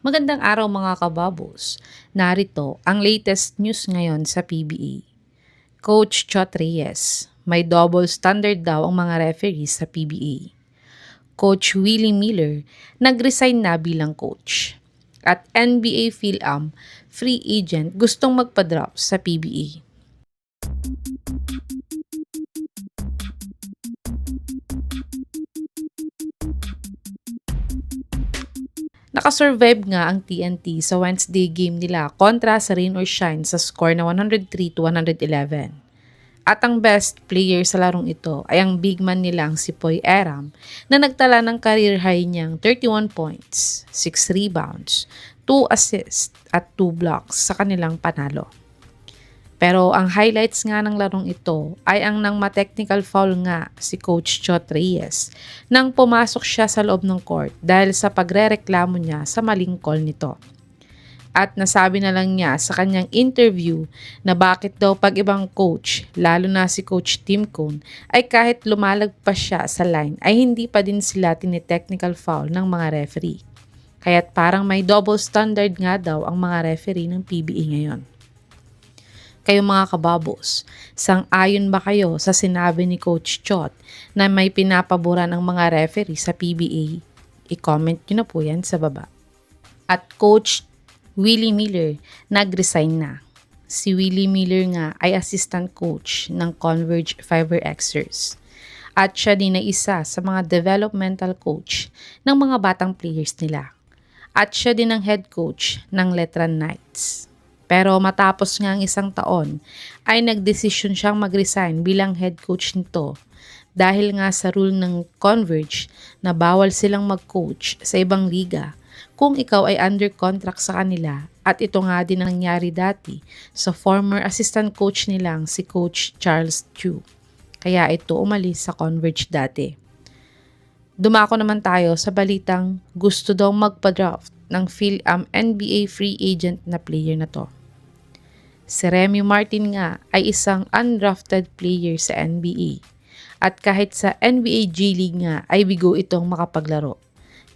Magandang araw mga kababos. Narito ang latest news ngayon sa PBA. Coach Chot Reyes, may double standard daw ang mga referees sa PBA. Coach Willie Miller, nag-resign na bilang coach. At NBA PhilAm, free agent gustong magpa-drop sa PBA. Nakasurvive nga ang TNT sa Wednesday game nila kontra sa Rain or Shine sa score na 103-111. At ang best player sa larong ito ay ang big man nilang si Poy Eram na nagtala ng career high niyang 31 points, 6 rebounds, 2 assists at 2 blocks sa kanilang panalo. Pero ang highlights nga ng larong ito ay ang nang ma-technical foul nga si Coach Chot Reyes nang pumasok siya sa loob ng court dahil sa pagrereklamo niya sa maling call nito. At nasabi na lang niya sa kanyang interview na bakit daw pag ibang coach, lalo na si Coach Tim Cone, ay kahit lumalagpas siya sa line ay hindi pa din sila tinitechnical foul ng mga referee. Kaya't parang may double standard nga daw ang mga referee ng PBA ngayon. Kayo mga kababos, sang-ayon ba kayo sa sinabi ni Coach Chot na may pinapaboran ang mga referee sa PBA? I-comment nyo na po yan sa baba. At Coach Willie Miller, nag-resign na. Si Willie Miller nga ay assistant coach ng Converge Fiber Xers. At siya din ay isa sa mga developmental coach ng mga batang players nila. At siya din ang head coach ng Letran Knights. Pero matapos nga ang isang taon, ay nagdesisyon siyang mag-resign bilang head coach nito dahil nga sa rule ng Converge na bawal silang mag-coach sa ibang liga kung ikaw ay under contract sa kanila, at ito nga din ang nangyari dati sa former assistant coach nilang si Coach Charles Chu. Kaya ito umalis sa Converge dati. Dumako naman tayo sa balitang gusto daw magpa-draft ng PhilAm NBA free agent na player na to. Si Remy Martin nga ay isang undrafted player sa NBA. At kahit sa NBA G League nga ay bigo itong makapaglaro.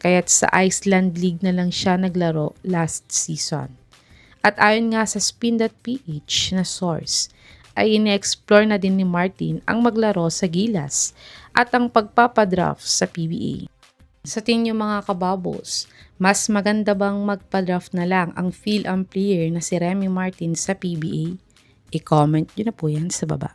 Kaya't sa Iceland League na lang siya naglaro last season. At ayon nga sa Spin.ph na source, ay ine-explore na din ni Martin ang maglaro sa Gilas at ang pagpapadraft sa PBA. Sa tingin niyo mga kababos, mas maganda bang magpa-draft na lang ang PhilAm player na si Remy Martin sa PBA? I-comment nyo na po yan sa baba.